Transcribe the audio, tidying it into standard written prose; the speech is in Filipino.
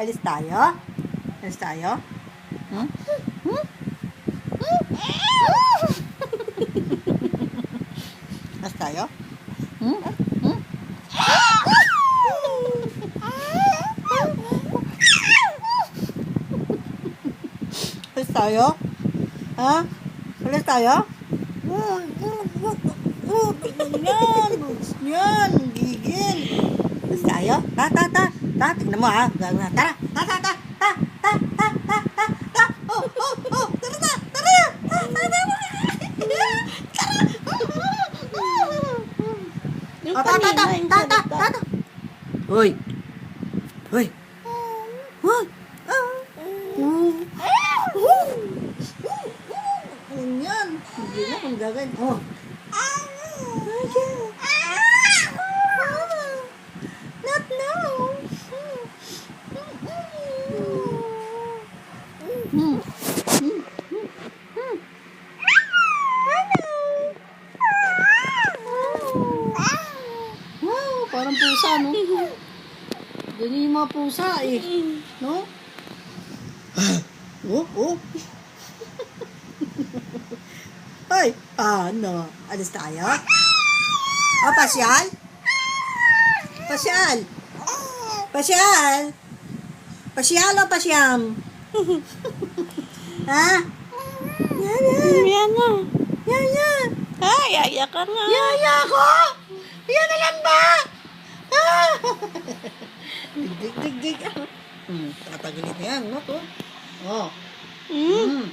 Alis tayo? Alis tayo? Hmm? Hmm? Alis tayo? Hmm? Hmm? Alis tayo? Ha? Alis tayo? Yan! Yan! Gigil! Alis tayo? Ta! Tignan mo ha! Tara! Ta! Oh! Tara na! Yung kanina, yung salita. Hoy! Hoy! Hoy! Ano yan? Hindi na kung gagawin. Oh! Not now! Wow, parang pusa, no? Ganyan yung mga pusa, eh. No? Oh. Ay, ano? Alis tayo? Oh, pasyal? Pasyal? Pasyal? Pasyal o pasyam? Ha? Yan na. Yaya! Ah, yaya ka nga. Yaya ko! Yan na lang ba? Ah! Dig. Tatagalin yan, no? Oh. Hmm?